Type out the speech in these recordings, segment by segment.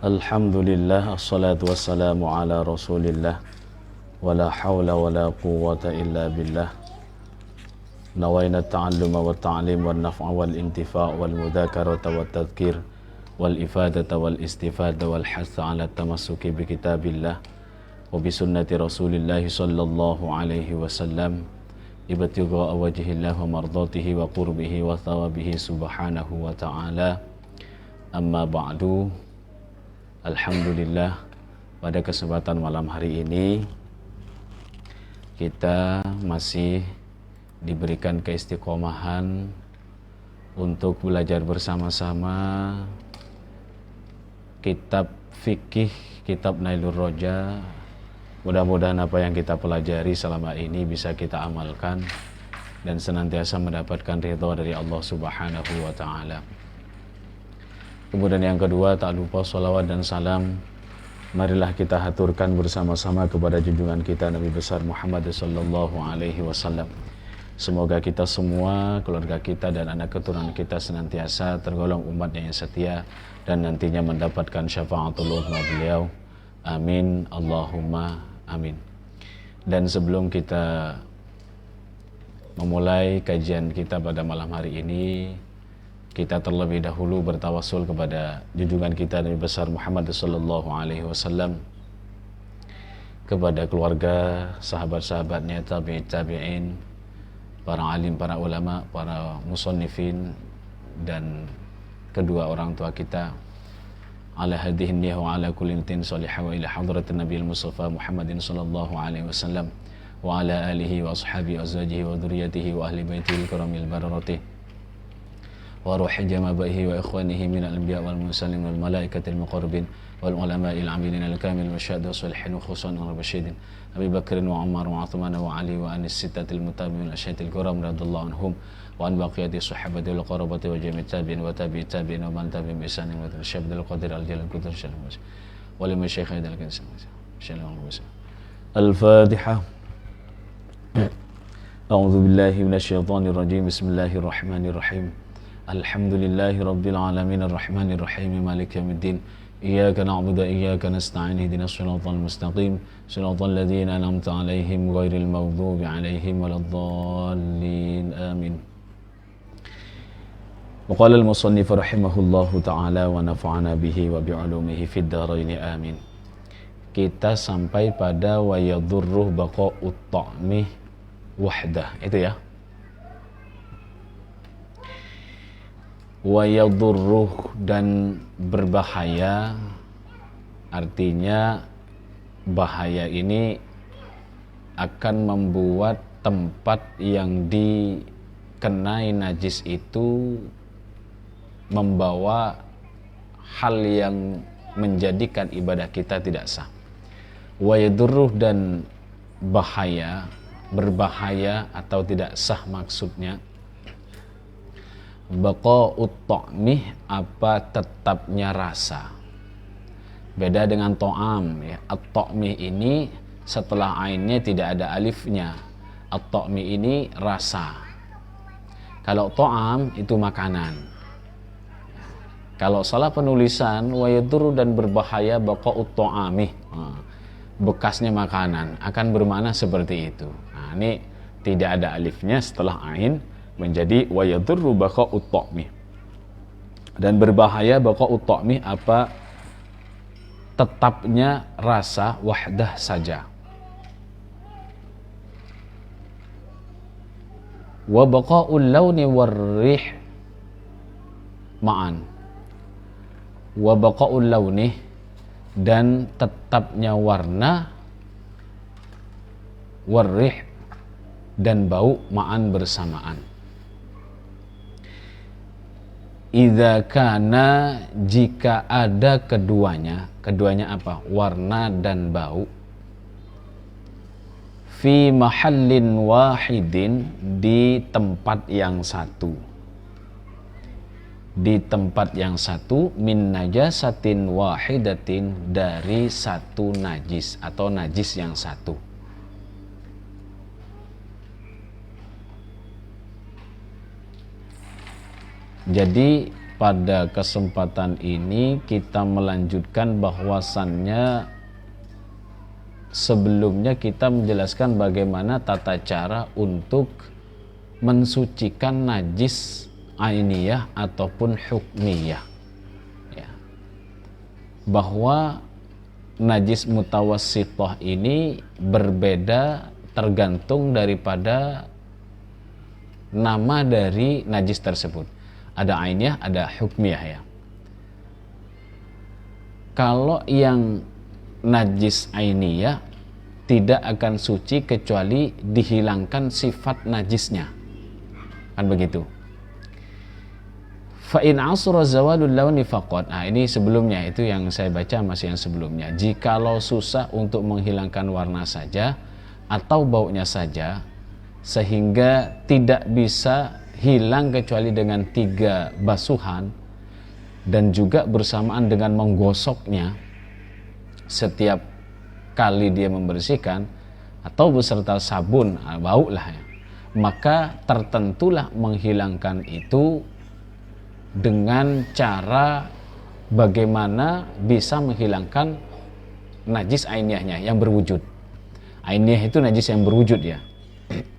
Alhamdulillah, assalatu wassalamu ala rasulillah, wala hawla wala quwwata illa billah. Nawayna ta'alluma wa ta'lim wa naf'a wal intifa' wal mudhakarata wa tadhkir wal ifadata wal istifada wal hasa ala tamassuki bi kitabillah wa bi sunnati rasulillahi sallallahu alaihi wasallam ibtigha'a wajhillah wa mardatihi wa qurbihi wa thawabihi subhanahu wa ta'ala. Amma ba'du. Alhamdulillah, pada kesempatan malam hari ini kita masih diberikan keistiqomahan untuk belajar bersama-sama kitab fikih, kitab Nailur Roja. Mudah-mudahan apa yang kita pelajari selama ini bisa kita amalkan dan senantiasa mendapatkan ridha dari Allah Subhanahu wa ta'ala. Kemudian yang kedua, tak lupa sholawat dan salam marilah kita haturkan bersama-sama kepada junjungan kita Nabi besar Muhammad sallallahu alaihi wasallam. Semoga kita semua, keluarga kita dan anak keturunan kita senantiasa tergolong umat yang setia dan nantinya mendapatkan syafaatul uzma beliau. Amin Allahumma amin. Dan sebelum kita memulai kajian kita pada malam hari ini, kita terlebih dahulu bertawassul kepada junjungan kita Nabi besar Muhammad sallallahu alaihi wasallam, kepada keluarga, sahabat-sahabatnya, tabi'in, para alim, para ulama, para musannifin, dan kedua orang tua kita, ala hadihin wa ala kulli tin salihah wa ila hadratin nabiyil mustafa Muhammadin sallallahu alaihi wasallam wa ala alihi wa ashabihi wa azwajihi wa dzurriyyatihi wa ahli baitihi karamil bararati wa ruhi jamabaihi wa ikhwanihi min al-anbiya wal mursalin wal malaikatil muqarrabin wal ulama'il amilin al-kamil wa syahada salihin wa khususan ar-rasyidin Abi Bakr wa Umar wa Uthman wa Ali wa anis sittatil mutabi'in asyatil kiram radhiyallahu anhum wa an baqiyati sahabati wal qarabati wa jami' tabi'in wa tabi'i tabi'in wa man tabi'in bi ihsanin wa tasyabdal qadir al-jalal qudar syallallahu wa liman syaikh dal kansa syallallahu al-Fatihah. A'udzu billahi minasyaitonir rajim. Bismillahirrahmanirrahim. Alhamdulillahi rabbil alamin arrahmanir rahim maliki yaumiddin iyyaka na'budu wa iyyaka nasta'in ihdinas siratal mustaqim siratal ladzina an'amta 'alaihim ghairil maghdubi 'alaihim waladdallin amin. Wa qala al-musannif rahimahullahu ta'ala wa nafa'ana bihi wa bi'ulumihi fid dharain amin. Kita sampai pada wa yadurruh baqa'ut ta'mi wahdah, itu ya. Wa yadurruh, dan berbahaya, artinya bahaya ini akan membuat tempat yang dikenai najis itu membawa hal yang menjadikan ibadah kita tidak sah. Wa yadurruh, dan bahaya, berbahaya atau tidak sah maksudnya baqa'ut ta'mih, apa tetapnya rasa. Beda dengan to'am ya. At-ta'mih ini setelah ainnya tidak ada alifnya. At-ta'mih ini rasa. Kalau to'am itu makanan. Kalau salah penulisan wa yadurru, dan berbahaya baqa'ut ta'amih, bekasnya makanan, akan bermakna seperti itu. Nah, ini tidak ada alifnya setelah ain, menjadi wa yadurru baqa'ut ta'mih. Dan berbahaya baqa'ut ta'mih, apa tetapnya rasa wahdah saja. Wa baqa'ul launi warrih ma'an. Wa baqa'ul launi, dan tetapnya warna, warrih, dan bau, ma'an, bersamaan. Idza kana, jika ada keduanya. Keduanya apa? Warna dan bau. Fi mahallin wahidin, di tempat yang satu. Di tempat yang satu, min najasatin wahidatin, dari satu najis atau najis yang satu. Jadi pada kesempatan ini kita melanjutkan bahwasannya sebelumnya kita menjelaskan bagaimana tata cara untuk mensucikan najis ainiyah ataupun hukmiyah, ya. Bahwa najis mutawassithah ini berbeda tergantung daripada nama dari najis tersebut. Ada ainiyah, ada hukmiyah, ya. Kalau yang najis ainiyah tidak akan suci kecuali dihilangkan sifat najisnya, kan begitu. Fa in asra zawalul launi faqad. Nah, ini sebelumnya, itu yang saya baca masih yang sebelumnya. Jikalau susah untuk menghilangkan warna saja atau baunya saja sehingga tidak bisa hilang kecuali dengan 3 basuhan dan juga bersamaan dengan menggosoknya setiap kali dia membersihkan atau beserta sabun, bau lah, ya. Maka tertentulah menghilangkan itu dengan cara bagaimana bisa menghilangkan najis ainiyahnya yang berwujud. Ainiyah itu najis yang berwujud, ya.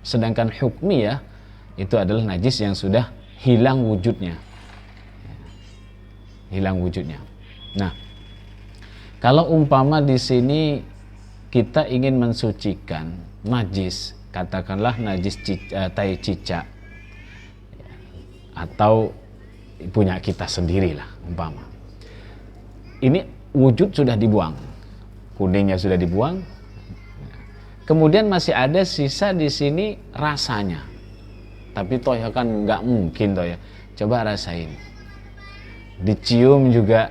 Sedangkan hukmiyah itu adalah najis yang sudah hilang wujudnya. Hilang wujudnya. Nah, kalau umpama di sini kita ingin mensucikan najis, katakanlah najis tai cicak, atau punya kita sendirilah umpama. Ini wujud sudah dibuang, kuningnya sudah dibuang, kemudian masih ada sisa di sini rasanya. Tapi toh ya kan nggak mungkin toh ya. Coba rasain. Dicium juga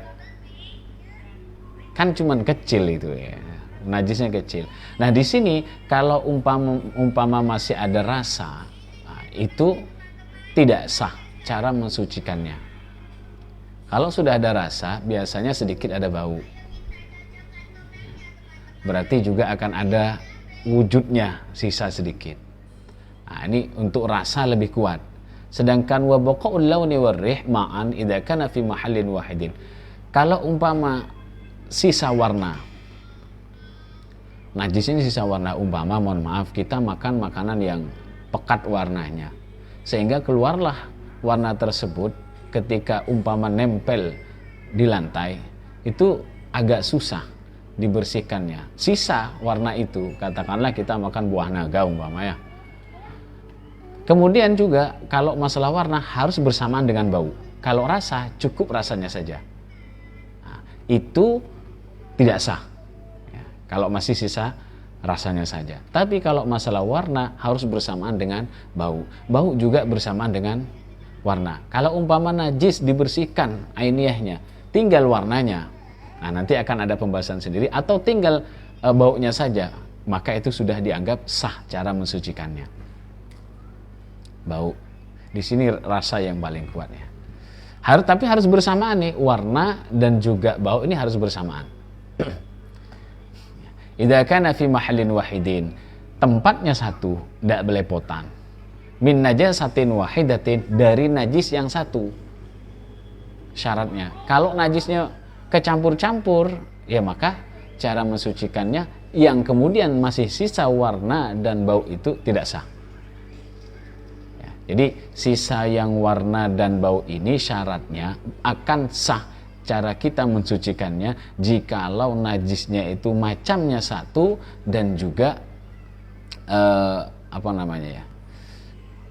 kan cuman kecil itu, ya. Najisnya kecil. Nah, di sini kalau umpama masih ada rasa, nah, itu tidak sah cara mensucikannya. Kalau sudah ada rasa, biasanya sedikit ada bau. Berarti juga akan ada wujudnya sisa sedikit. Nah, ini untuk rasa lebih kuat. Sedangkan wa baqa'ul launi warrih ma'an idza kana fi mahallin wahidin. Kalau umpama sisa warna, najis ini sisa warna, umpama mohon maaf kita makan makanan yang pekat warnanya, sehingga keluarlah warna tersebut ketika umpama nempel di lantai, itu agak susah dibersihkannya. Sisa warna itu, katakanlah kita makan buah naga umpama, ya. Kemudian juga kalau masalah warna harus bersamaan dengan bau. Kalau rasa cukup rasanya saja. Nah, itu tidak sah, ya, kalau masih sisa rasanya saja. Tapi kalau masalah warna harus bersamaan dengan bau. Bau juga bersamaan dengan warna. Kalau umpama najis dibersihkan ainiyahnya, tinggal warnanya, nah nanti akan ada pembahasan sendiri, atau tinggal baunya saja, maka itu sudah dianggap sah cara mensucikannya. Bau di sini rasa yang paling kuat, ya. Tapi harus bersamaan nih, warna dan juga bau ini harus bersamaan. Idza kana fi mahallin wahidin, tempatnya satu, tidak belepotan. Min najasatin wahidatin, dari najis yang satu. Syaratnya, kalau najisnya kecampur-campur, ya maka cara mensucikannya yang kemudian masih sisa warna dan bau itu tidak sah. Jadi sisa yang warna dan bau ini syaratnya akan sah cara kita mensucikannya jikalau najisnya itu macamnya satu dan juga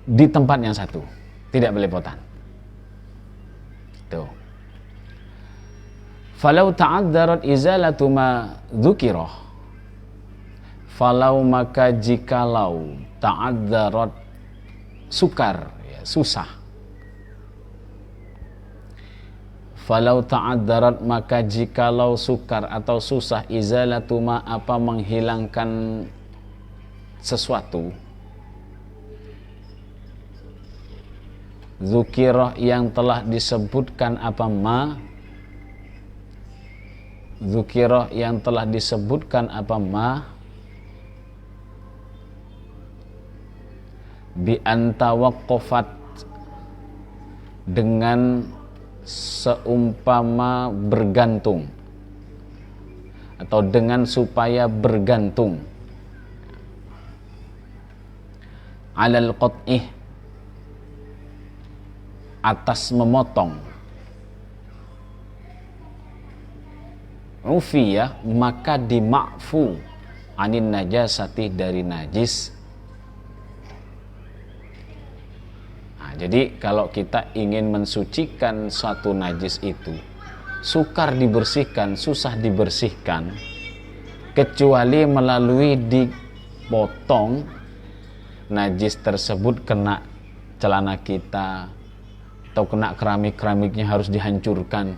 di tempat yang satu, tidak belepotan. Tuh. Falau ta'adzarat izalatu ma dzukira. Falau maka jikalau ta'adzarat sukar, ya, susah. Falau ta'adzarat maka jikalau sukar atau susah, izalatu ma apa menghilangkan sesuatu, dzukirah yang telah disebutkan apa ma, dzukirah yang telah disebutkan apa ma, bi antawaqqafat dengan seumpama bergantung, atau dengan supaya bergantung, alal qat'ih, atas memotong, ufiyah, maka dima'fu anin najasati, dari najis. Nah, jadi kalau kita ingin mensucikan suatu najis itu, sukar dibersihkan, susah dibersihkan, kecuali melalui dipotong najis tersebut, kena celana kita atau kena keramik-keramiknya harus dihancurkan.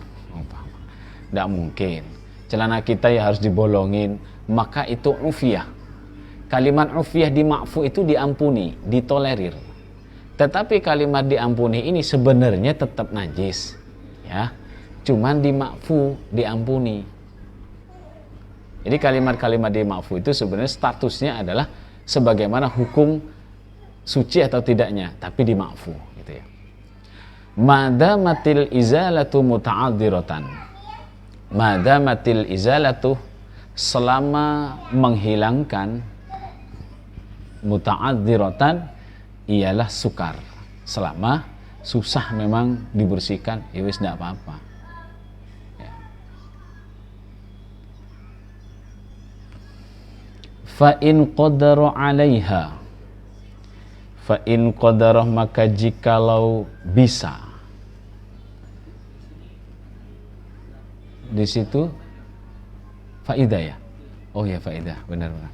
Tidak mungkin. Celana kita ya harus dibolongin, maka itu ufiyah. Kalimat ufiyah dima'fu itu diampuni, ditolerir. Tetapi kalimat diampuni ini sebenarnya tetap najis, ya. Cuman dima'fu, diampuni. Jadi kalimat-kalimat dima'fu itu sebenarnya statusnya adalah sebagaimana hukum suci atau tidaknya, tapi dima'fu, gitu ya. Madamatil izalatu muta'adziratan. Madamatil izalatu, selama menghilangkan, muta'adziratan ialah sukar, selama susah memang dibersihkan, ya wis tidak apa-apa. Ya. Fa in qadara 'alaiha, fa in qadara, maka jikalau bisa. Di situ faidah ya. Oh ya, faidah, benar-benar.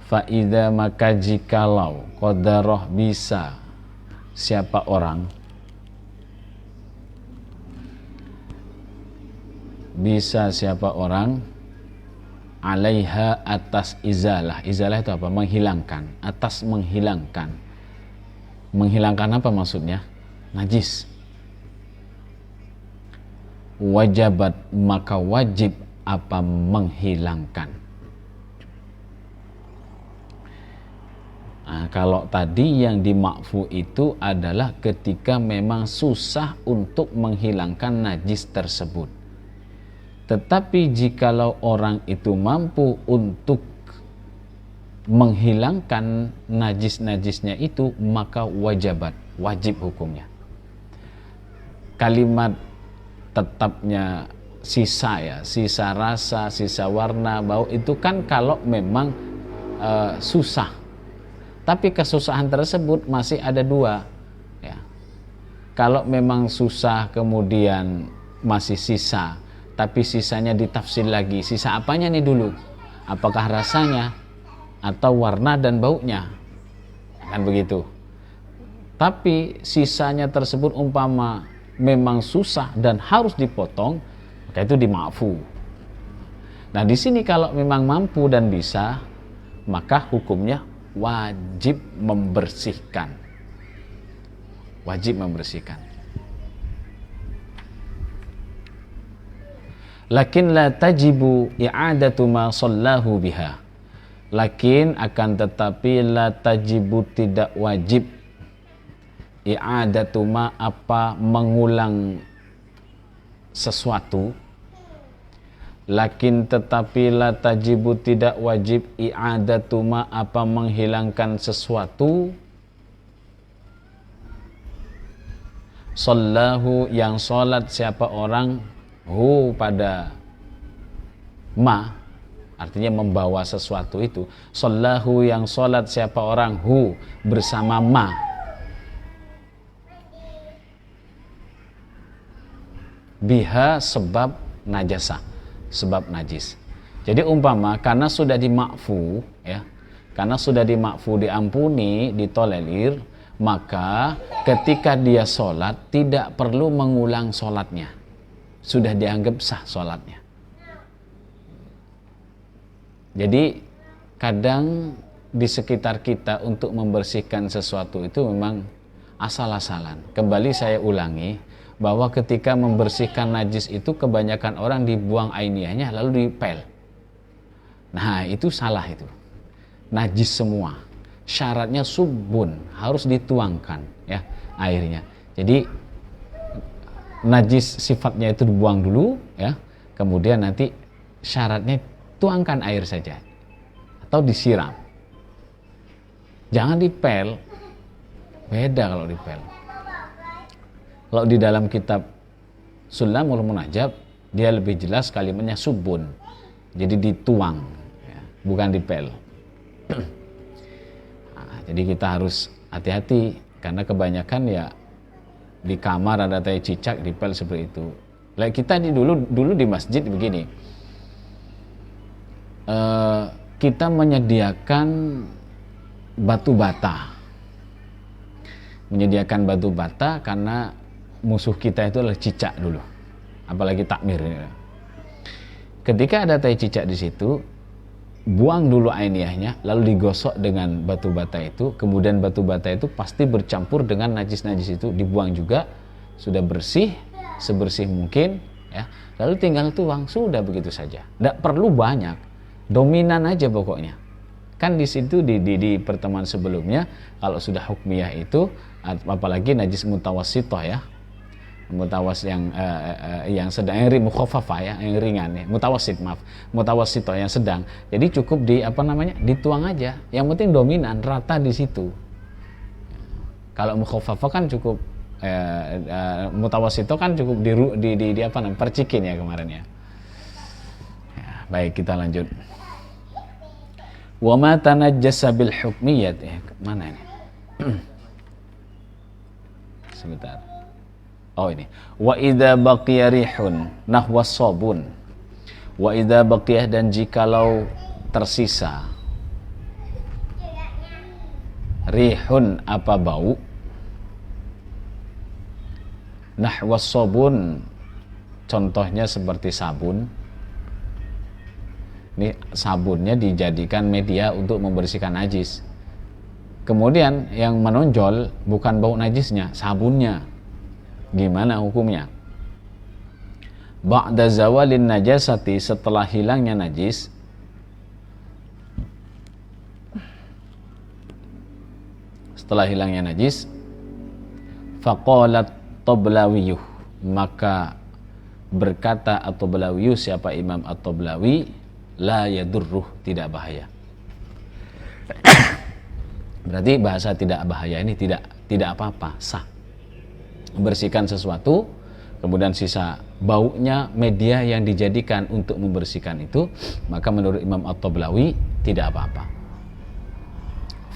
Faidah, maka jikalau qadaroh, bisa siapa orang, bisa siapa orang, alaiha, atas izalah. Izalah itu apa? Menghilangkan. Atas menghilangkan. Menghilangkan apa maksudnya? Najis. Wajabat, maka wajib apa? Menghilangkan. Nah, kalau tadi yang dima'fu itu adalah ketika memang susah untuk menghilangkan najis tersebut. Tetapi jikalau orang itu mampu untuk menghilangkan najis-najisnya itu, maka wajabat, wajib hukumnya. Kalimat tetapnya sisa, ya, sisa rasa, sisa warna, bau, itu kan kalau memang susah. Tapi kesusahan tersebut masih ada dua, ya. Kalau memang susah kemudian masih sisa, tapi sisanya ditafsir lagi, sisa apanya nih dulu? Apakah rasanya atau warna dan baunya? Kan begitu. Tapi sisanya tersebut umpama memang susah dan harus dipotong, maka itu dima'fu. Nah, di sini kalau memang mampu dan bisa, maka hukumnya wajib membersihkan. Wajib membersihkan. Lakin la tajibu i'adatu ma sallahu biha. Lakin akan tetapi la tajibu, tidak wajib, i'adatu ma, apa, mengulang sesuatu. Lakin tetapi la tajibu, tidak wajib, i'adatu ma, apa, menghilangkan sesuatu, sallahu, yang salat siapa orang, hu, pada ma, artinya membawa sesuatu itu. Sallahu, yang salat siapa orang, hu, bersama ma, biha, sebab najasa, sebab najis. Jadi umpama karena sudah dima'fu, ya, karena sudah dima'fu, diampuni, ditolerir, maka ketika dia sholat tidak perlu mengulang sholatnya, sudah dianggap sah sholatnya. Jadi kadang di sekitar kita untuk membersihkan sesuatu itu memang asal-asalan. Kembali saya ulangi, bahwa ketika membersihkan najis itu kebanyakan orang dibuang ainiyahnya lalu dipel. Nah, itu salah itu. Najis semua. Syaratnya subbun, harus dituangkan, ya, airnya. Jadi najis sifatnya itu dibuang dulu ya, kemudian nanti syaratnya tuangkan air saja atau disiram, jangan dipel. Beda kalau dipel. Kalau di dalam kitab Sulamul Munajab dia lebih jelas kalimatnya subun, jadi dituang ya, bukan dipel. Nah, jadi kita harus hati-hati karena kebanyakan ya di kamar ada tai cicak dipel seperti itu. Like kita dulu di masjid begini, kita menyediakan batu bata karena musuh kita itu adalah cicak dulu, apalagi takmir. Ketika ada tai cicak di situ, buang dulu ainiyahnya, lalu digosok dengan batu bata itu, kemudian batu bata itu pasti bercampur dengan najis-najis itu, dibuang juga, sudah bersih, sebersih mungkin, ya. Lalu tinggal tuang, sudah begitu saja. Tidak perlu banyak, dominan aja pokoknya. Kan di situ di pertemuan sebelumnya, kalau sudah hukmiyah itu, apalagi najis mutawassithah ya, mutawas yang sedang, yang mukhaffafah ya, yang ringan ya, mutawassithah yang sedang. Jadi cukup dituang aja. Yang penting dominan rata di situ. Kalau mukhaffafah kan cukup mutawassithah kan cukup percikin ya kemarin ya. Baik, kita lanjut. Wa ma tanajjasa bil hukmiyat, mana ini? Sebentar. Oh ini. Wa idza baqiya rihun nahwa sabun. Wa idza baqiyah, dan jikalau tersisa rihun apa bau, nahwa sabun contohnya seperti sabun. Ini sabunnya dijadikan media untuk membersihkan najis. Kemudian yang menonjol bukan bau najisnya, sabunnya. Gimana hukumnya? Ba'da zawalin najasati, setelah hilangnya najis, faqalat Tablawiyuh, maka berkata At-Tablawiyuh, siapa Imam At-Tablawi, la yadurruh, tidak bahaya. Berarti bahasa tidak bahaya ini tidak apa-apa, sah. Bersihkan sesuatu, kemudian sisa baunya media yang dijadikan untuk membersihkan itu, maka menurut Imam At-Tablawi tidak apa-apa.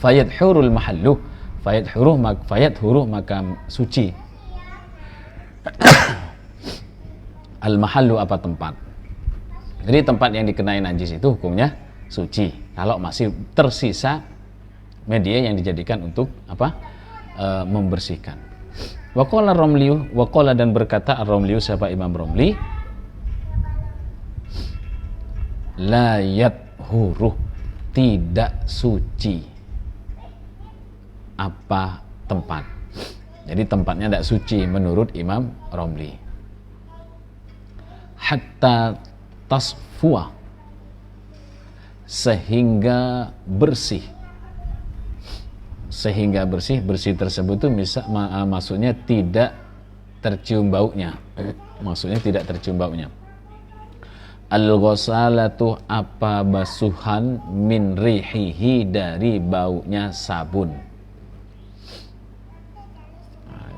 Fayadhurul mahalluh, fayadhuruh maka suci. Al-mahallu apa tempat. Jadi tempat yang dikenai najis itu hukumnya suci kalau masih tersisa media yang dijadikan untuk membersihkan. Waqala Romliu, waqala, dan berkata Ar-Romliu, siapa Imam Romli, la yadhuruh, tidak suci apa tempat. Jadi tempatnya tidak suci menurut Imam Romli. Hatta tasfuah, sehingga bersih. Bersih tersebut itu maksudnya tidak tercium baunya. Al-ghasalatu, apa basuhan, min rihihi, dari baunya sabun.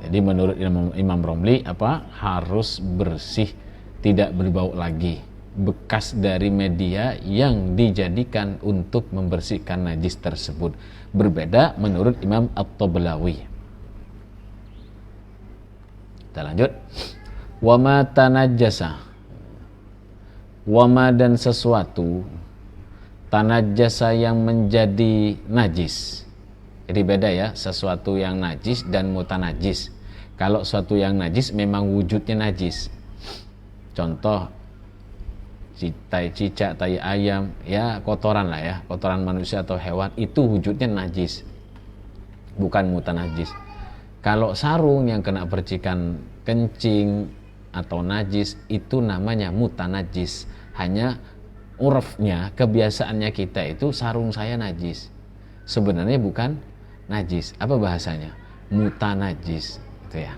Jadi menurut Imam Romli harus bersih, tidak berbau lagi, bekas dari media yang dijadikan untuk membersihkan najis tersebut. Berbeda menurut Imam At-Tablawi. Kita lanjut. Wama tanajjasa, wama, dan sesuatu, tanajjasa yang menjadi najis. Jadi beda ya, sesuatu yang najis dan mutanajis. Kalau sesuatu yang najis memang wujudnya najis. Contoh tai cicak, tai ayam, ya kotoran lah ya, kotoran manusia atau hewan, itu wujudnya najis, bukan mutanajis. Kalau sarung yang kena percikan kencing atau najis, itu namanya mutanajis. Hanya urfnya, kebiasaannya kita itu sarung saya najis, sebenarnya bukan najis. Apa bahasanya? Mutanajis, itu ya.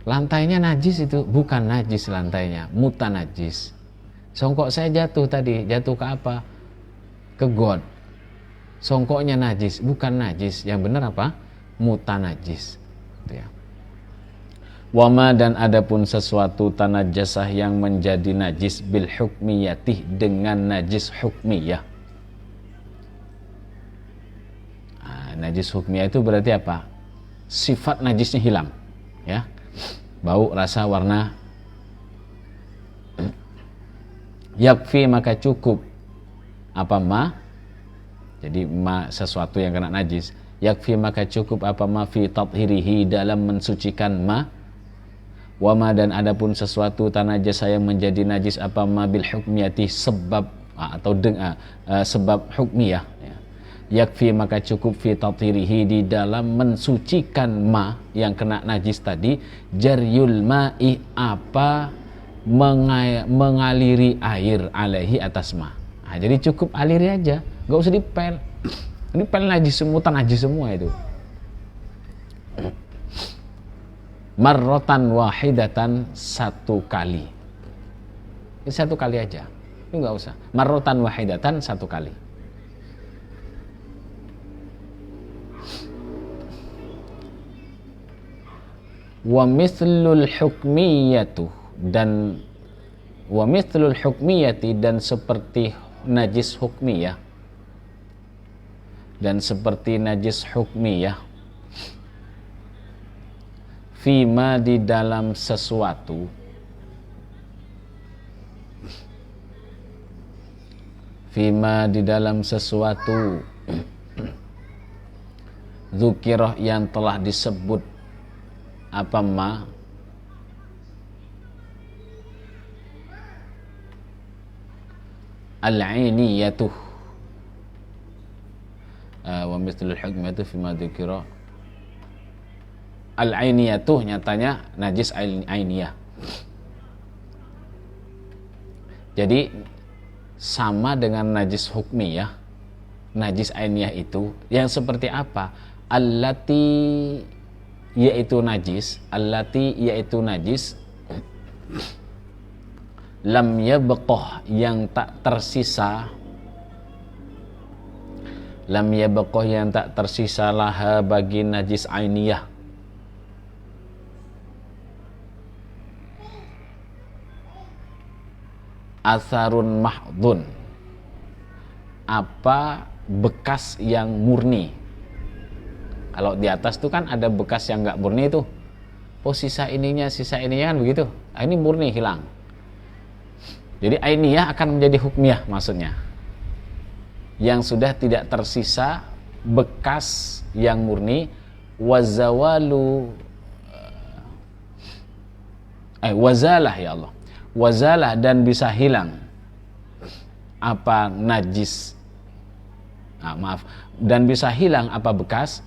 Lantainya najis itu, bukan najis lantainya, mutanajis. Songkok saya jatuh tadi, jatuh ke apa? Ke got. Songkoknya najis, bukan najis. Yang benar apa? Mutanajis. Gitu ya. Wama dan adapun sesuatu tanajasah yang menjadi najis bil hukmiyatih dengan najis hukmiyah. Najis hukmiyah itu berarti apa? Sifat najisnya hilang, ya. Bau, rasa, warna. Yakfi maka cukup apa ma? Jadi ma sesuatu yang kena najis. Yakfi maka cukup apa ma fi tathhirihi dalam mensucikan ma. Wama dan adapun sesuatu tanajasa yang menjadi najis apa ma bil hukmiyati sebab atau sebab hukmiyah. Yakfi maka cukup fi tathhirihi di dalam mensucikan ma yang kena najis tadi, jaryul ma'i apa mengaliri air alaihi atas ma. Jadi cukup aliri aja, gak usah dipel. Ini pel najis semua, najis semua itu. Marrotan wahidatan satu kali. Ini satu kali aja, ini gak usah. Marrotan wahidatan satu kali. Wa mithlul hukmiyatu dan wa mithlul hukmiyati dan seperti najis hukmiyah fima di dalam sesuatu dzukirah yang telah disebut apa ma al-ainiyatuh wa mithlul hukmiyatu fima dzukira al-ainiyatuh nyatanya najis ainiyah. Jadi sama dengan najis hukmiyah, najis ainiyah itu yang seperti apa? Allati yaitu najis lam yabqah yang tak tersisa laha bagi najis ainiyah atharun mahdun apa bekas yang murni. Kalau di atas tuh kan ada bekas yang nggak murni itu. Oh sisa ininya kan begitu. Ini murni hilang. Jadi ainiyah akan menjadi hukmiyah maksudnya. Yang sudah tidak tersisa bekas yang murni wazawalu wazalah ya Allah. Wazalah dan bisa hilang apa najis. Dan bisa hilang apa bekas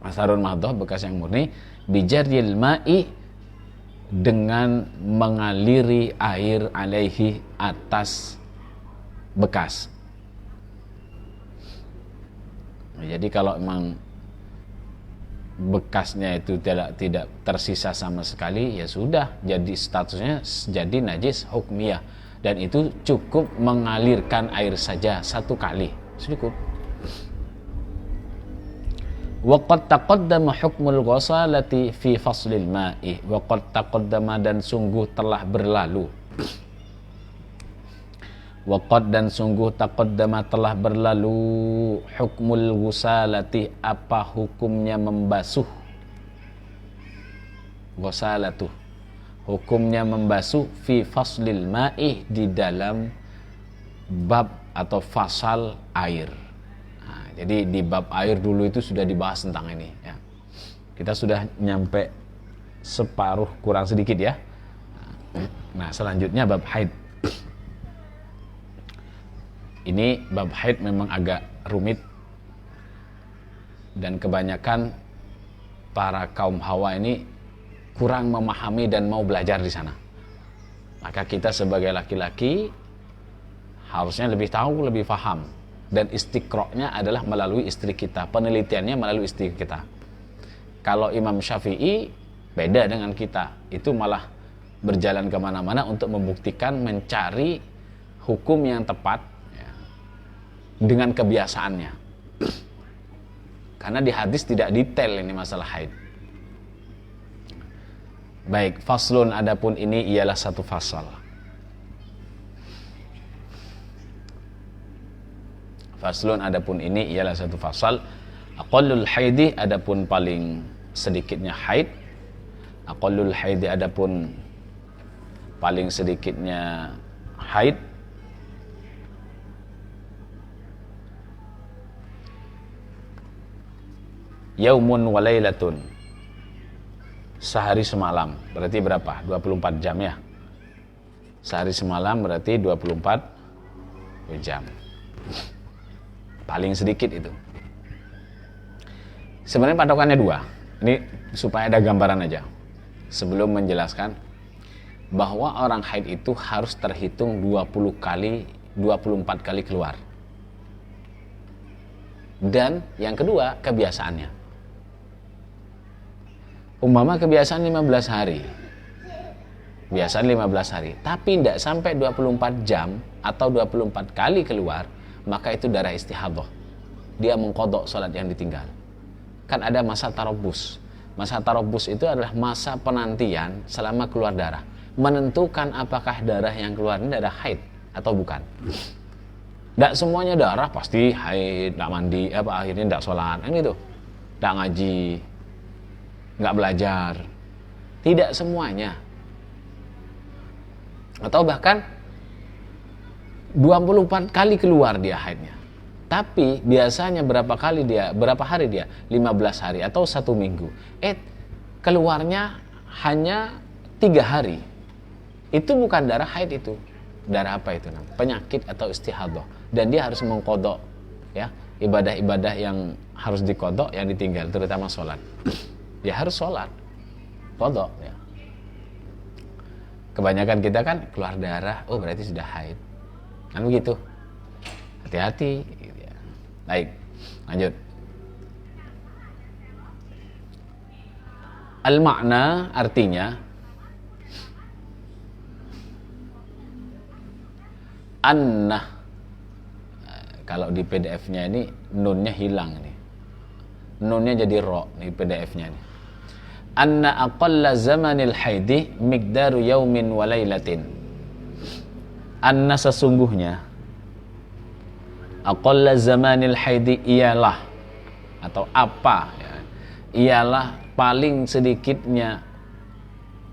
asarun mahdoh bekas yang murni bijaril ma'i dengan mengaliri air alaihi atas bekas. Jadi kalau memang bekasnya itu tidak tersisa sama sekali, ya sudah jadi statusnya jadi najis hukmiyah dan itu cukup mengalirkan air saja satu kali cukup. Waqad taqaddama hukmul ghasalati fi faslil ma'i. Waqad taqaddama dan sungguh telah berlalu. Waqad dan sungguh taqaddama telah berlalu hukmul ghasalati apa hukumnya membasuh. Ghasalatu hukumnya membasuh fi faslil ma'i di dalam bab atau fasal air. Jadi di bab air dulu itu sudah dibahas tentang ini ya. Kita sudah nyampe separuh kurang sedikit ya. Nah selanjutnya bab haid. Ini bab haid memang agak rumit dan kebanyakan para kaum hawa ini kurang memahami dan mau belajar di sana. Maka kita sebagai laki-laki harusnya lebih tahu, lebih paham. Dan istiqra'nya adalah melalui istri kita, penelitiannya melalui istri kita. Kalau Imam Syafi'i beda dengan kita, itu malah berjalan kemana-mana untuk membuktikan, mencari hukum yang tepat ya, dengan kebiasaannya. Karena di hadis tidak detail ini masalah haid. Baik, faslun, adapun ini ialah satu fasal. Faslun, adapun ini ialah satu fasal. Aqallul haidi, adapun paling sedikitnya haid. Aqallul haidi, adapun paling sedikitnya haid. Yaumun wa lailatun, sehari semalam. Berarti berapa? 24 jam ya. Sehari semalam berarti 24 jam. Paling sedikit itu. Sebenarnya patokannya dua. Ini supaya ada gambaran aja. Sebelum menjelaskan bahwa orang haid itu harus terhitung 24 kali keluar. Dan yang kedua, kebiasaannya. Umpama kebiasaan 15 hari. Kebiasaan 15 hari, tapi tidak sampai 24 jam atau 24 kali keluar, maka itu darah istihadah. Dia mengqadha salat yang ditinggal. Kan ada masa tarabus. Masa tarabus itu adalah masa penantian selama keluar darah, menentukan apakah darah yang keluar ini darah haid atau bukan. Tidak semuanya darah pasti haid, tidak mandi, akhirnya tidak sholat, kan gitu. Tidak ngaji, nggak belajar. Tidak semuanya. Atau bahkan 24 kali keluar dia haidnya. Tapi biasanya berapa hari dia? 15 hari atau 1 minggu. Keluarnya hanya 3 hari. Itu bukan darah haid itu. Darah apa itu? Penyakit atau istihadah. Dan dia harus mengqadha ya, ibadah-ibadah yang harus diqadha yang ditinggal, terutama sholat. Dia harus sholat. Qadha ya. Kebanyakan kita kan keluar darah, oh berarti sudah haid. Kan begitu. Hati-hati. Baik, lanjut. Al-makna artinya annah. Kalau di PDF-nya ini nunnya hilang nih. Nunnya jadi ro di PDF-nya nih. Anna aqalla zamanil haidi miqdaru yaumin wa lailatin. Anna sesungguhnya aqalla zamanil haidi ialah atau apa ya, ialah paling sedikitnya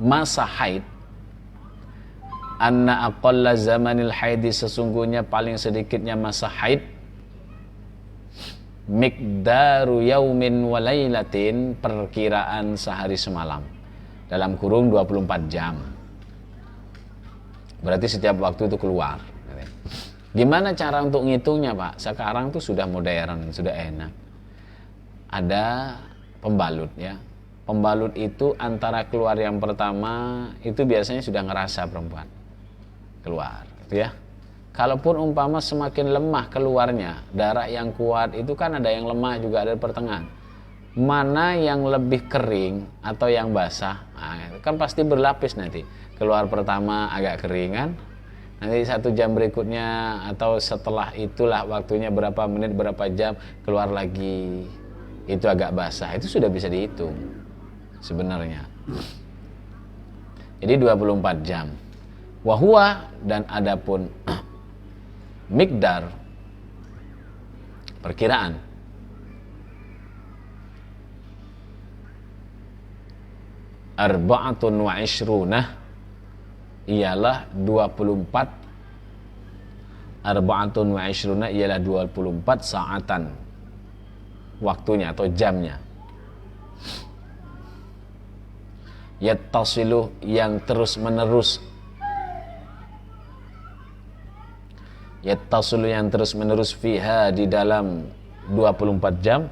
masa haid. Anna aqalla zamanil haidi, sesungguhnya paling sedikitnya masa haid, miqdaru yaumin wa lailatin, perkiraan sehari semalam, dalam kurung 24 jam. Berarti setiap waktu itu keluar. Gimana cara untuk ngitungnya, Pak? Sekarang tuh sudah modern, sudah enak. Ada pembalut ya. Pembalut itu antara keluar yang pertama itu biasanya sudah ngerasa perempuan keluar, gitu ya. Kalaupun umpama semakin lemah keluarnya, darah yang kuat itu kan ada yang lemah juga, ada di pertengahan. Mana yang lebih kering atau yang basah? Nah, kan pasti berlapis nanti. Keluar pertama agak kering kan? Nanti 1 jam berikutnya atau setelah itulah waktunya berapa menit, berapa jam keluar lagi. Itu agak basah. Itu sudah bisa dihitung sebenarnya. Jadi 24 jam. Wahua, dan adapun miqdar, perkiraan, arba'atun wa ishrunah, ialah 24. Arba'atun wa ishrunah ialah 24 saatan waktunya atau jamnya. Yattasilu, yang terus menerus. Yattasilu, yang terus menerus, fiha, di dalam 24 jam,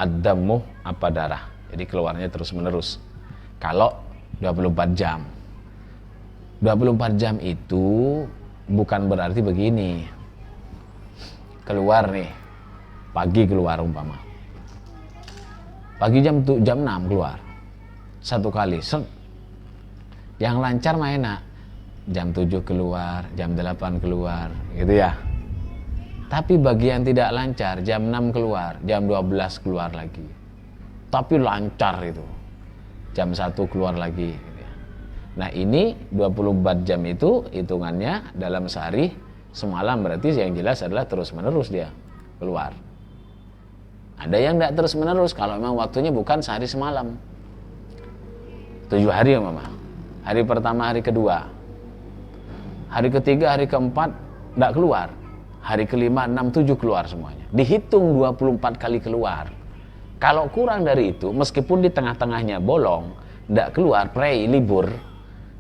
ad-dammu, apa, darah. Jadi keluarnya terus menerus. Kalau 24 jam 24 jam itu bukan berarti begini. Keluar nih, pagi keluar umpama. Pagi jam 6 keluar. Satu kali. Yang lancar mah enak. Jam 7 keluar, jam 8 keluar, gitu ya. Tapi bagi yang tidak lancar, jam 6 keluar, jam 12 keluar lagi. Tapi lancar itu. Jam 1 keluar lagi. Gitu ya. Nah ini 24 jam itu hitungannya dalam sehari semalam, berarti yang jelas adalah terus-menerus dia keluar. Ada yang tidak terus-menerus kalau memang waktunya bukan sehari semalam. 7 hari ya mama. Hari pertama, hari kedua. Hari ketiga, hari keempat tidak keluar. Hari kelima, 6, 7 keluar semuanya. Dihitung 24 kali keluar. Kalau kurang dari itu, meskipun di tengah-tengahnya bolong, tidak keluar, prei, libur,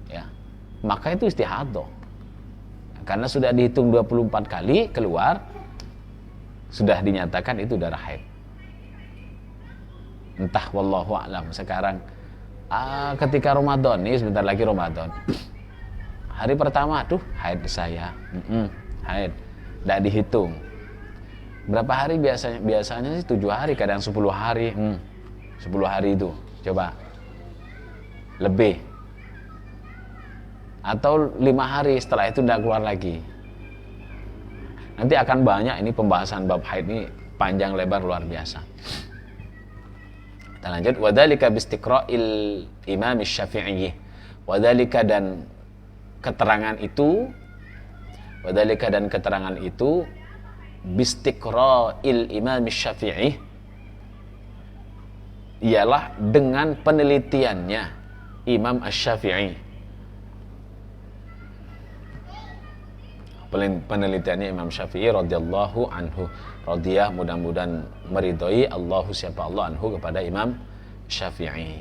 ya, maka itu istihadah. Karena sudah dihitung 24 kali keluar, sudah dinyatakan itu darah haid. Entah wallahu a'lam. Sekarang ketika Ramadan, ini sebentar lagi Ramadan. Hari pertama, haid saya. Haid. Tidak dihitung. Berapa hari biasanya? Biasanya sih 7 hari, kadang 10 hari. 10 hari itu. Coba. Lebih. Atau 5 hari setelah itu tidak keluar lagi. Nanti akan banyak ini pembahasan bab haid ini, panjang lebar luar biasa. Kita lanjut. Wadzalika bistiqra'il Imam Syafi'i. Wadzalika dan keterangan itu, wadzalika dan keterangan itu bistiqra'il Imam Syafi'i, ialah dengan penelitiannya Imam Asy-Syafi'i. Penelitiannya Imam Syafi'i radhiyallahu anhu. Radhiyah, mudah-mudahan meridhoi Allahu siapa Allah anhu kepada Imam Syafi'i.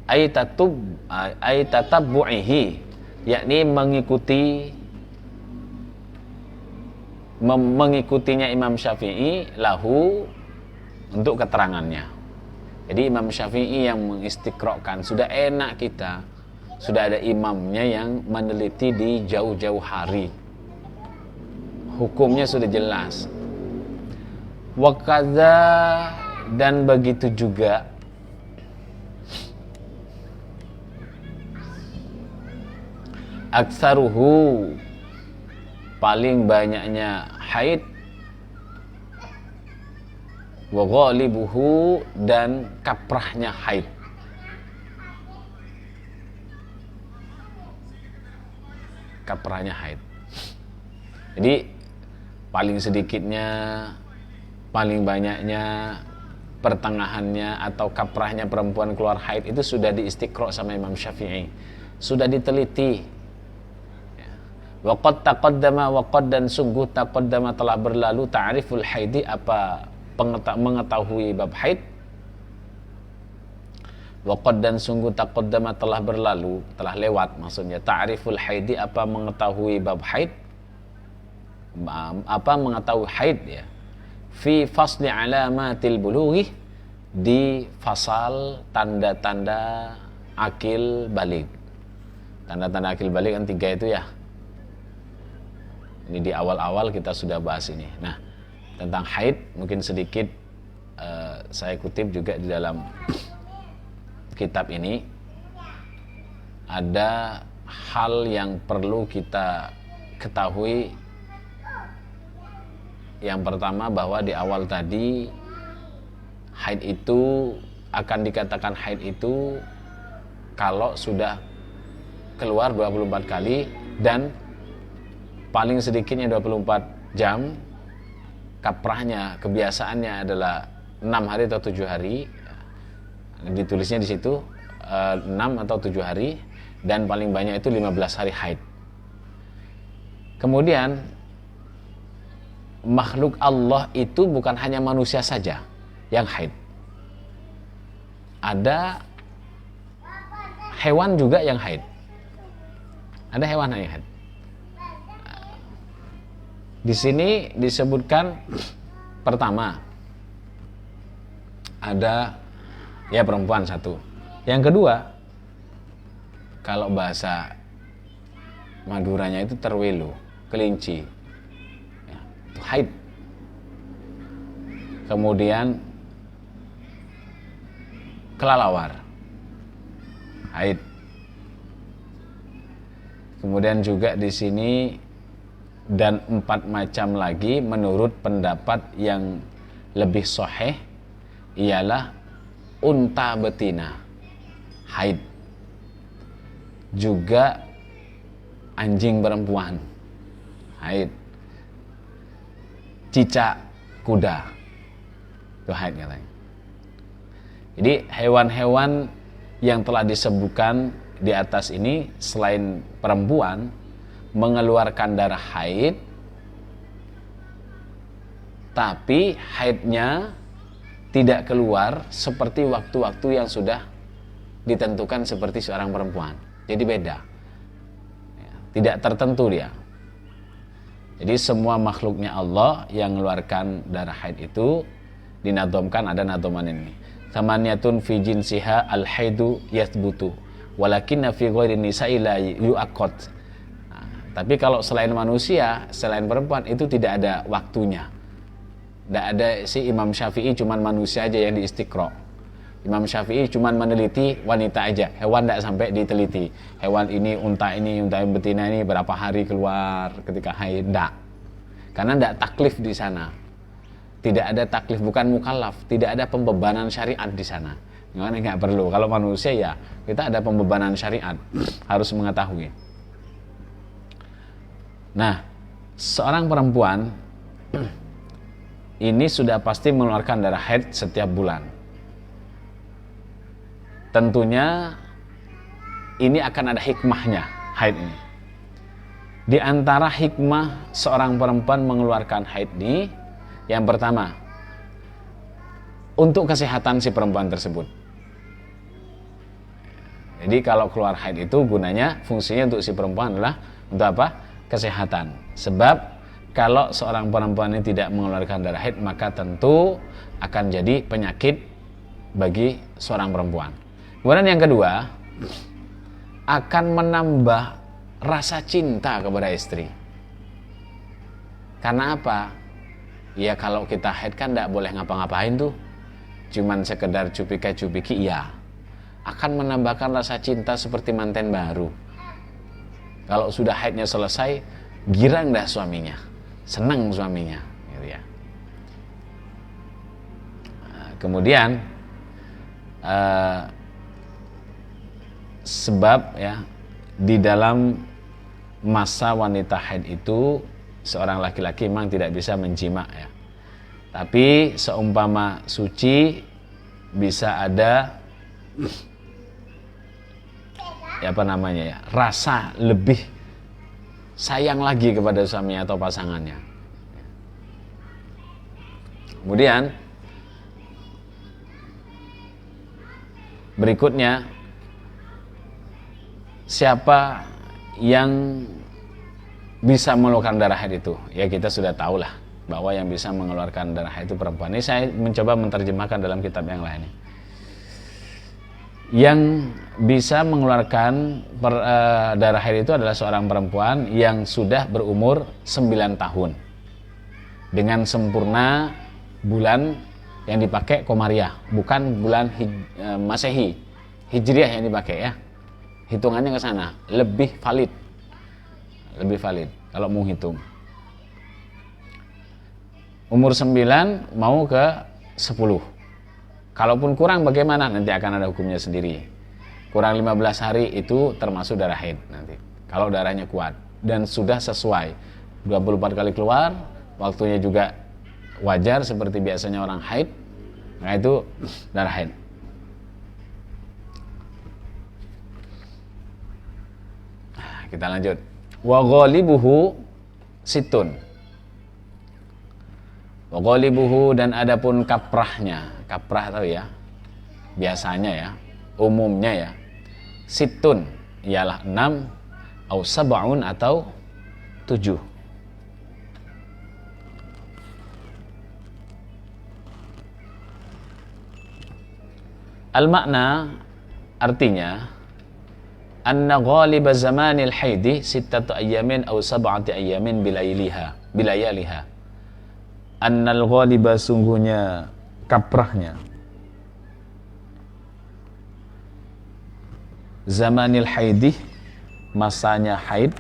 Ay tatabbu'ihi, yakni mengikutinya Imam Syafi'i lahu, untuk keterangannya. Jadi Imam Syafi'i yang mengistiqra'kan, sudah enak kita, sudah ada imamnya yang meneliti di jauh-jauh hari. Hukumnya sudah jelas. Wa kadza, dan begitu juga aksaruhu, paling banyaknya haid, wa ghalibuhu, dan kaprahnya haid. Kaprahnya haid. Jadi paling sedikitnya, paling banyaknya, pertengahannya atau kaprahnya perempuan keluar haid itu sudah diistiqra' sama Imam Syafi'i. Sudah diteliti. Waqad taqaddama, waqad dan sungguh taqaddama telah berlalu, ta'riful haidi, apa mengetahui bab haid. Waqad dan sungguh taqaddama telah berlalu, telah lewat maksudnya, ta'riful haidi, apa mengetahui bab haid, apa mengetahui haid ya. Fi fasli alamatil bulughi, di fasal tanda-tanda akil balik. Tanda-tanda akil balik kan 3 itu ya. Ini di awal-awal kita sudah bahas ini. Nah, tentang haid mungkin sedikit saya kutip juga di dalam kitab ini. Ada hal yang perlu kita ketahui. Yang pertama, bahwa di awal tadi haid itu akan dikatakan haid itu kalau sudah keluar 24 kali dan paling sedikitnya 24 jam, kaprahnya, kebiasaannya adalah 6 hari atau 7 hari. Ditulisnya di situ 6 atau 7 hari, dan paling banyak itu 15 hari haid. Kemudian makhluk Allah itu bukan hanya manusia saja yang haid. Ada hewan juga yang haid. Ada hewan yang haid. Di sini disebutkan pertama ada ya perempuan 1. Yang kedua, kalau bahasa Maduranya itu terwelu, kelinci. Ya, itu haid. Kemudian kelalawar, haid. Kemudian juga di sini dan 4 macam lagi menurut pendapat yang lebih sahih ialah unta betina, haid. Juga anjing perempuan, haid. Cicak kuda, itu haid katanya. Jadi hewan-hewan yang telah disebutkan di atas ini selain perempuan mengeluarkan darah haid, tapi haidnya tidak keluar seperti waktu-waktu yang sudah ditentukan seperti seorang perempuan. Jadi beda, tidak tertentu dia. Jadi semua makhluknya Allah yang mengeluarkan darah haid itu dinadomkan, ada nadoman ini. Thamaniyatun fi jinsiha al-haidu yathbutu walakinna fi ghairi nisa'i la yu'aqqad. Tapi kalau selain manusia, selain perempuan itu tidak ada waktunya. Tidak ada si Imam Syafi'i cuman manusia aja yang diistiqra. Imam Syafi'i cuman meneliti wanita aja, hewan tidak sampai diteliti. Hewan ini, unta betina ini berapa hari keluar ketika haid, tidak. Karena tidak taklif di sana. Tidak ada taklif, bukan mukallaf, tidak ada pembebanan syariat di sana. Nggak perlu. Kalau manusia ya kita ada pembebanan syariat, harus mengetahui. Nah, seorang perempuan ini sudah pasti mengeluarkan darah haid setiap bulan. Tentunya ini akan ada hikmahnya, haid ini. Di antara hikmah seorang perempuan mengeluarkan haid ini, yang pertama, untuk kesehatan si perempuan tersebut. Jadi kalau keluar haid itu gunanya, fungsinya untuk si perempuan adalah untuk apa? Kesehatan. Sebab kalau seorang perempuan ini tidak mengeluarkan darah haid, maka tentu akan jadi penyakit bagi seorang perempuan. Kemudian yang kedua, akan menambah rasa cinta kepada istri. Karena apa? Ya kalau kita haid kan tidak boleh ngapa-ngapain tuh, cuman sekedar cupika-cupiki, iya. Akan menambahkan rasa cinta seperti manten baru. Kalau sudah haidnya selesai, girang dah suaminya, senang suaminya, gitu ya. Kemudian sebab ya di dalam masa wanita haid itu seorang laki-laki memang tidak bisa menjima ya. Tapi seumpama suci bisa ada rasa lebih sayang lagi kepada suaminya atau pasangannya. Kemudian berikutnya, siapa yang bisa mengeluarkan darah haid itu? Ya kita sudah tahulah bahwa yang bisa mengeluarkan darah haid itu perempuan. Ini saya mencoba menerjemahkan dalam kitab yang lain. Yang bisa mengeluarkan darah haid itu adalah seorang perempuan yang sudah berumur 9 tahun dengan sempurna bulan yang dipakai Komariah, bukan bulan Masehi, Hijriah yang dipakai ya. Hitungannya ke sana lebih valid kalau mau hitung. Umur 9 mau ke 10. Kalaupun kurang bagaimana? Nanti akan ada hukumnya sendiri. Kurang 15 hari itu termasuk darah haid nanti. Kalau darahnya kuat dan sudah sesuai 24 kali keluar, waktunya juga wajar seperti biasanya orang haid, nah itu darah haid. Kita lanjut. Wa ghalibuhu situn. Wa ghalibuhu, dan adapun kaprahnya. Kaprah tahu ya? Biasanya ya, umumnya ya. Situn ialah 6 atau sab'un atau 7. Al-makna artinya anna ghaliba zamanil haidi sittatu ayyamin aw sab'ati ayyamin bilayaliha. annal ghaliba sungguhnya kaprahnya zamanil haidih masanya haid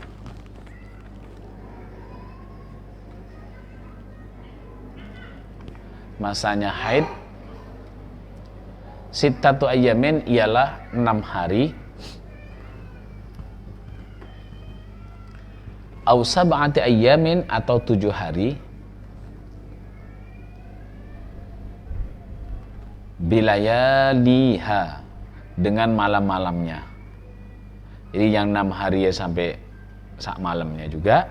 sittatu ayyamin ialah 6 hari au sab'ati ayyamin atau 7 hari bilayaliha dengan malam-malamnya. Jadi yang 6 hari ya sampai sak malamnya juga,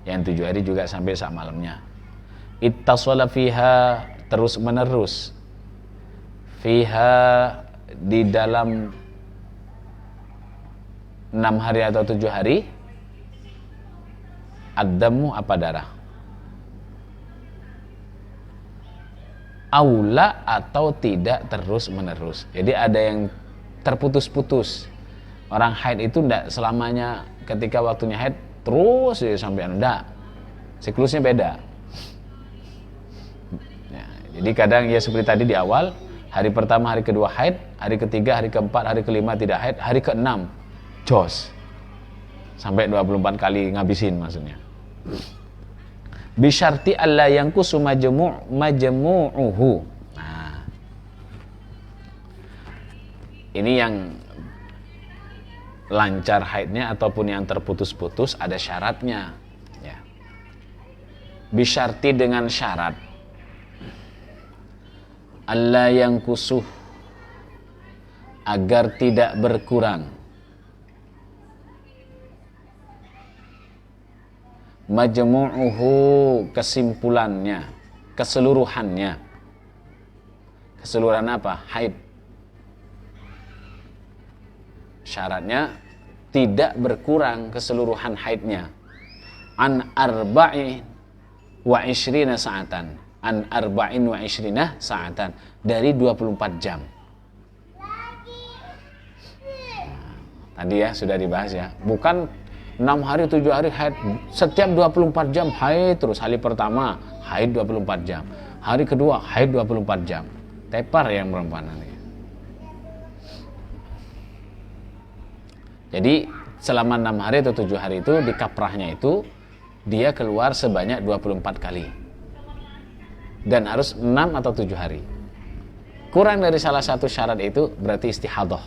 yang 7 hari juga sampai sak malamnya. Ittasala fiha terus menerus, fiha di dalam 6 hari atau 7 hari, ad-damu apa darah, aula atau tidak terus menerus. Jadi ada yang terputus-putus. Orang haid itu tidak selamanya ketika waktunya haid terus ya, sampai enggak. Siklusnya beda. Ya, jadi kadang ya seperti tadi di awal, hari pertama, hari kedua haid, hari ketiga, hari keempat, hari kelima tidak haid, hari keenam jos. Sampai 24 kali ngabisin maksudnya. Bisyarti alla yanqusu majmu'uhu. Nah. Ini yang lancar haidnya ataupun yang terputus-putus ada syaratnya, ya. Bisyarti dengan syarat alla yanqusu agar tidak berkurang majmu'uhu kesimpulannya, keseluruhannya. Keseluruhan apa? Haid. Syaratnya tidak berkurang keseluruhan haidnya. An arba'in wa ishrina sa'atan. An arba'in wa ishrina sa'atan. Dari 24 jam. Nah, tadi ya sudah dibahas ya. Bukan 6 hari, 7 hari haid. Setiap 24 jam haid terus. Hari pertama haid 24 jam. Hari kedua haid 24 jam. Tepar yang perempuan nanti. Jadi selama 6 hari atau 7 hari itu di kaprahnya itu dia keluar sebanyak 24 kali. Dan harus 6 atau 7 hari. Kurang dari salah satu syarat itu berarti istihadah.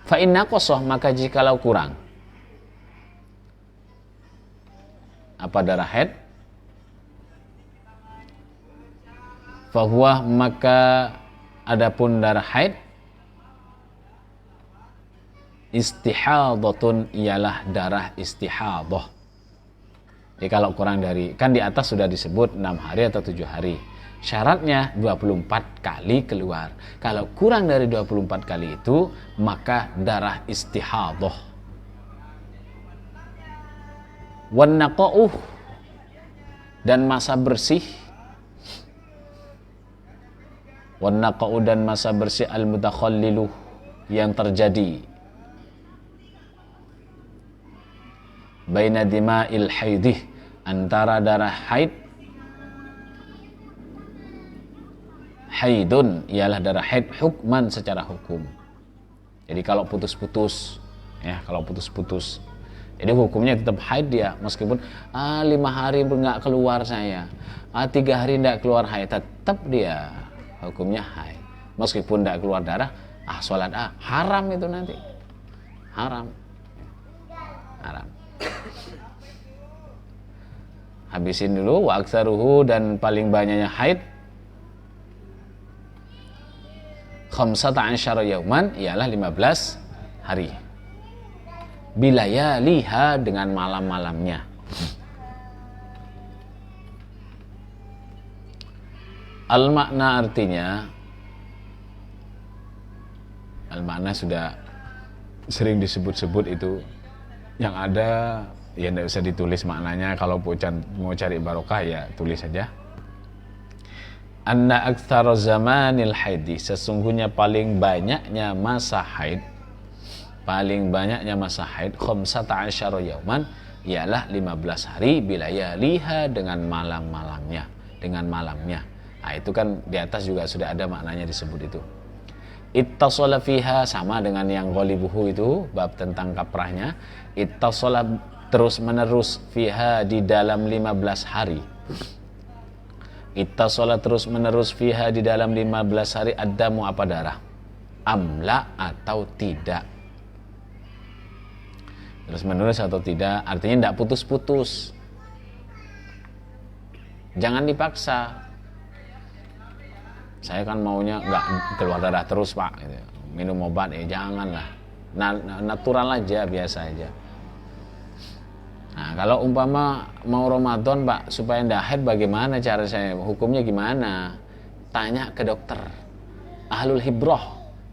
Fa in naqasa maka jikalau kurang apa darah haid, fa huwa maka adapun darah haid istihadhatun ialah darah istihadah. Jadi kalau kurang dari, kan di atas sudah disebut 6 hari atau 7 hari. Syaratnya 24 kali keluar. Kalau kurang dari 24 kali itu, maka darah istihadah. Wan naqa'uh dan masa bersih. Wan naqa'uh dan masa bersih al-mutakhallilu yang terjadi baina dima'il haidih antara darah haid. Haidun ialah darah haid hukman secara hukum. Jadi kalau putus-putus ya, kalau putus-putus jadi hukumnya tetap haid dia, meskipun 5 hari nggak keluar saya, 3 hari nggak keluar haid, tetap dia hukumnya haid. Meskipun nggak keluar darah, sholat haram itu nanti. Haram. Habisin dulu wa aktsaruhu dan paling banyaknya haid 15 yauman ialah 15 hari. Bilayaliha dengan malam-malamnya. Al-makna artinya, al-makna sudah sering disebut-sebut itu. Yang ada ya tidak usah ditulis maknanya, kalau mau cari barokah ya tulis saja. Anna aktsara zamanil haidi, sesungguhnya paling banyaknya masa haid 15 yauman ialah 15 hari bilayaliha dengan malamnya. Nah, itu kan di atas juga sudah ada maknanya disebut itu. Ittasala fiha sama dengan yang ghalibuhu itu, bab tentang kaprahnya. Ittasala terus menerus fiha di dalam 15 hari. Ittasala terus menerus fiha di dalam 15 hari addamu apa darah? Amla atau tidak. Terus menerus atau tidak artinya tidak putus-putus. Jangan dipaksa. Saya kan maunya nggak keluar darah terus pak, gitu. Minum obat janganlah. Natural aja, biasa aja. Nah, kalau umpama mau Ramadan pak supaya ndak haid bagaimana cara saya? Hukumnya gimana? Tanya ke dokter. Ahlul hibroh.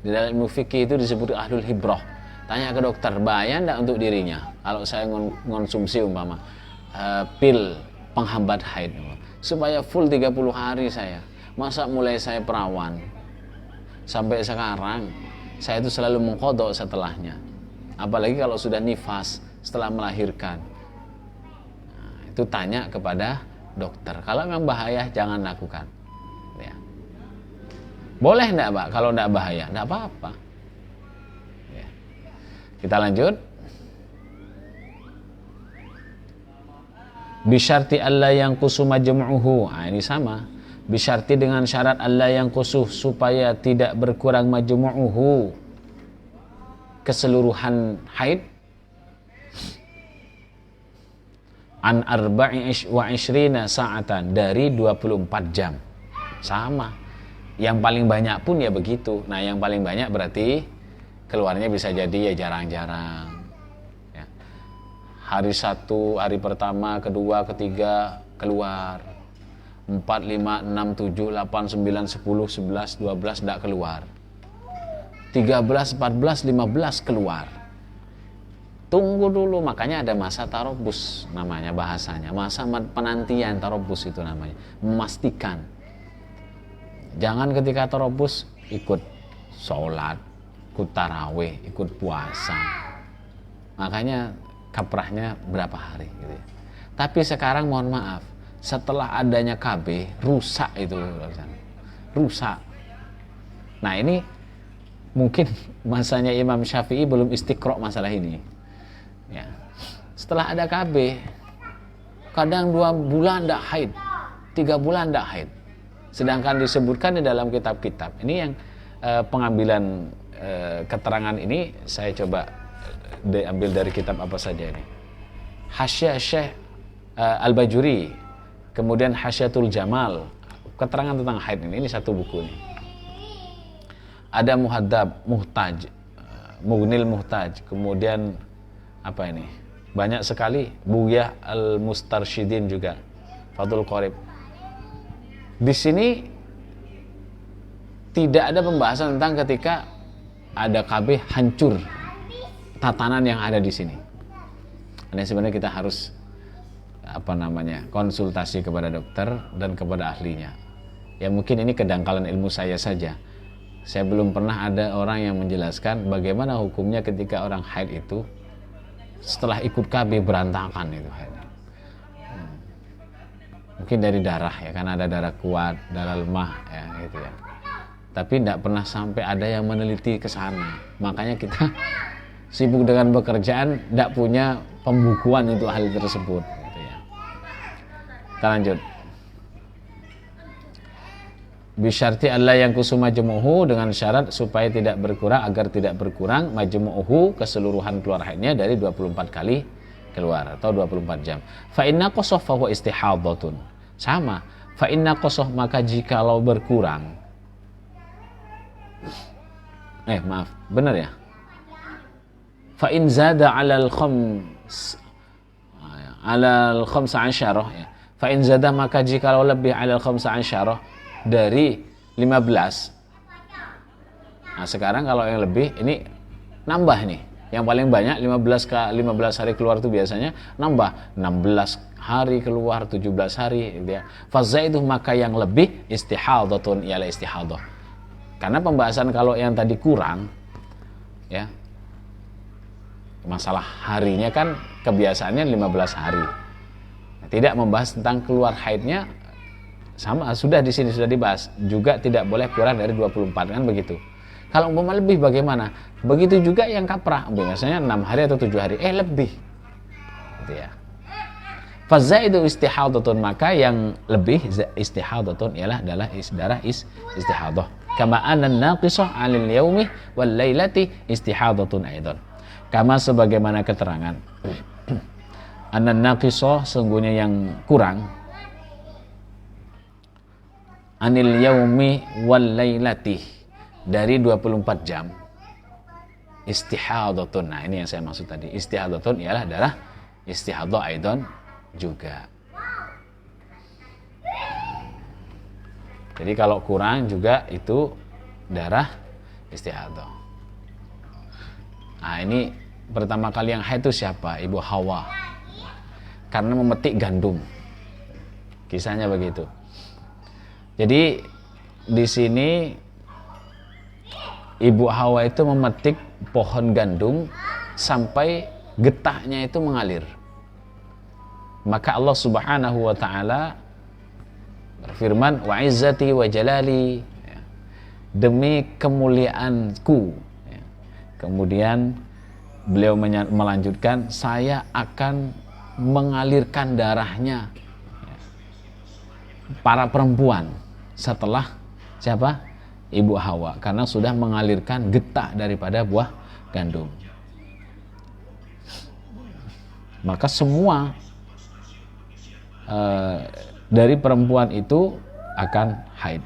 Di dalam ilmu fikih itu disebut ahlul hibroh. Tanya ke dokter, bahaya ndak untuk dirinya kalau saya mengonsumsi umpama pil penghambat haid supaya full 30 hari saya. Masa mulai saya perawan sampai sekarang saya itu selalu mengqadha setelahnya. Apalagi kalau sudah nifas setelah melahirkan. Nah, itu tanya kepada dokter. Kalau memang bahaya jangan lakukan. Ya. Boleh enggak, Pak? Kalau enggak bahaya, enggak apa-apa. Ya. Kita lanjut. Bisyarti alla yang kusuma jam'uhu. Nah, ini sama. Bisyarti dengan syarat Allah yang kusuh supaya tidak berkurang majmu'uhu keseluruhan haid an arba'i wa ishrina sa'atan dari 24 jam. Sama. Yang paling banyak pun ya begitu. Nah, yang paling banyak berarti keluarnya bisa jadi ya jarang-jarang. Ya. Hari 1, hari pertama, kedua, ketiga keluar. 4, 5, 6, 7, 8, 9, 10, 11, 12 tidak keluar. 13, 14, 15 keluar. Tunggu dulu, makanya ada masa tarobus namanya bahasanya. Masa penantian tarobus itu namanya. Memastikan. Jangan ketika tarobus ikut sholat, ikut tarawih, ikut puasa. Makanya kaprahnya berapa hari gitu ya. Tapi sekarang mohon maaf, setelah adanya KB rusak itu, rusak. Nah ini mungkin masanya Imam Syafi'i belum istiqra' masalah ini. Ya. Setelah ada KB, kadang 2 bulan tidak haid, 3 bulan tidak haid. Sedangkan disebutkan di dalam kitab-kitab. Ini yang pengambilan keterangan ini saya coba diambil dari kitab apa saja ini. Hasyiah Syekh Al-Bajuri. Kemudian Hasyatul Jamal, keterangan tentang haid ini satu buku nih. Ada Muhaddab, Muhtaj, Mughnil Muhtaj, kemudian apa ini? Banyak sekali, Bughyah Al-Mustarsyidin juga, Fadul Qorib. Di sini tidak ada pembahasan tentang ketika ada KB hancur tatanan yang ada di sini. Ini sebenarnya kita harus konsultasi kepada dokter dan kepada ahlinya. Ya mungkin ini kedangkalan ilmu saya saja. Saya belum pernah ada orang yang menjelaskan bagaimana hukumnya ketika orang haid itu setelah ikut KB berantakan itu haidnya. Mungkin dari darah ya, karena ada darah kuat, darah lemah ya gitu ya. Tapi tidak pernah sampai ada yang meneliti ke sana. Makanya kita sibuk dengan pekerjaan, tidak punya pembukuan itu hal tersebut. Kita lanjut. Bisyarti Allah yang kusuma majmu'uhu dengan syarat supaya tidak berkurang, agar tidak berkurang majmu'uhu keseluruhan keluar haidnya dari 24 kali keluar atau 24 jam. Fa inna qasah fa huwa istihadhatun. Sama. Fa inna qasah maka jikalau berkurang. Maaf, benar ya? Fa in zada 'alal khamsa asyarah ya. Fa in zada maka jikalau lebih 'alal khamsa asyarah dari 15. Nah, sekarang kalau yang lebih ini nambah nih. Yang paling banyak 15 hari keluar itu biasanya nambah 16 hari keluar, 17 hari gitu ya. Fa zaidu maka yang lebih istihadhatun ialah istihadhah. Karena pembahasan kalau yang tadi kurang ya. masalah harinya kan kebiasaannya 15 hari. Tidak membahas tentang keluar haidnya, sama sudah di sini sudah dibahas, juga tidak boleh kurang dari 24 kan begitu. Kalau umpama lebih bagaimana? Begitu juga yang kaprah, biasanya 6 hari atau 7 hari, lebih. Gitu ya. Fazaidu istihadatun, maka yang lebih istihadatun ialah adalah darah istihadah. Kama anna naqisah 'alal yaumi wal lailati istihadatun aidan. Kama sebagaimana keterangan anna naqisah, sungguhnya yang kurang, anil yaumi wal lailati, dari 24 jam, istihadatun. Nah, ini yang saya maksud tadi. Istihadatun ialah darah istihadah aidan juga. Jadi kalau kurang juga itu darah istihadah. Nah, ini pertama kali yang haid itu siapa? Ibu Hawa. Karena memetik gandum. Kisahnya begitu. Jadi di sini Ibu Hawa itu memetik pohon gandum sampai getahnya itu mengalir. Maka Allah Subhanahu wa taala berfirman, wa izzati wa jalali, ya, demi kemuliaanku, ya. Kemudian beliau melanjutkan, saya akan mengalirkan darahnya, ya, para perempuan setelah siapa? Ibu Hawa, karena sudah mengalirkan getah daripada buah gandum. Maka semua dari perempuan itu akan haid,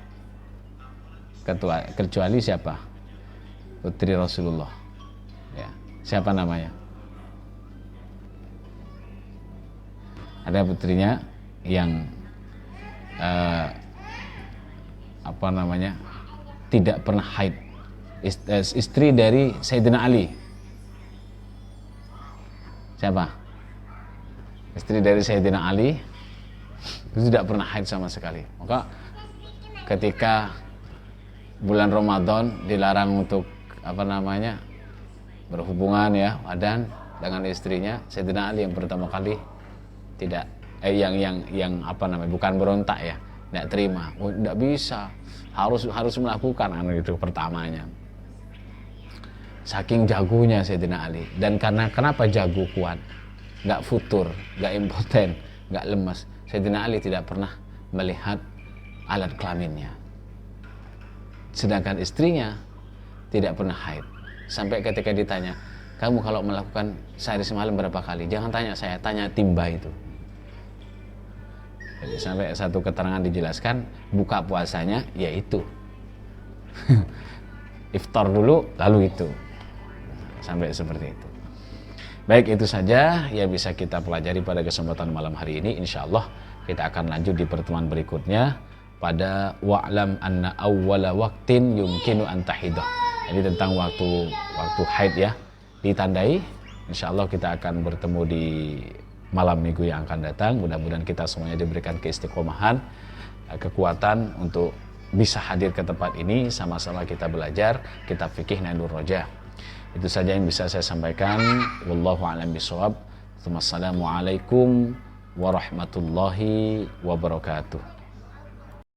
kecuali siapa? Putri Rasulullah, ya. Siapa namanya? Ada putrinya yang apa namanya, tidak pernah haid, istri dari Sayyidina Ali. Siapa? Istri dari Sayyidina Ali itu tidak pernah haid sama sekali. Maka ketika bulan Ramadan dilarang untuk apa namanya, berhubungan, ya, badan dengan istrinya, Sayyidina Ali yang pertama kali tidak yang apa namanya, bukan berontak, ya, tidak terima. Oh, tidak bisa, harus melakukan itu pertamanya. Saking jagonya Sayyidina Ali. Dan kenapa jago kuat, nggak futur, nggak impoten, nggak lemas. Sayyidina Ali tidak pernah melihat alat kelaminnya. Sedangkan istrinya tidak pernah haid. Sampai ketika ditanya, kamu kalau melakukan sehari semalam berapa kali? Jangan tanya saya, tanya timba itu. Jadi sampai satu keterangan dijelaskan, buka puasanya yaitu iftar dulu, lalu itu. Sampai seperti itu. Baik, itu saja yang bisa kita pelajari pada kesempatan malam hari ini. Insyaallah kita akan lanjut di pertemuan berikutnya pada wa'lam anna awwala waqtin yumkinu an tahidah. Jadi tentang waktu haid, ya, ditandai. Insyaallah kita akan bertemu di malam minggu yang akan datang. Mudah-mudahan kita semuanya diberikan keistiqomahan, kekuatan untuk bisa hadir ke tempat ini, sama-sama kita belajar kitab fikih Nailur Rajah. Itu saja yang bisa saya sampaikan. Wallahu a'lam bishawab. Wassalamualaikum warahmatullahi wabarakatuh.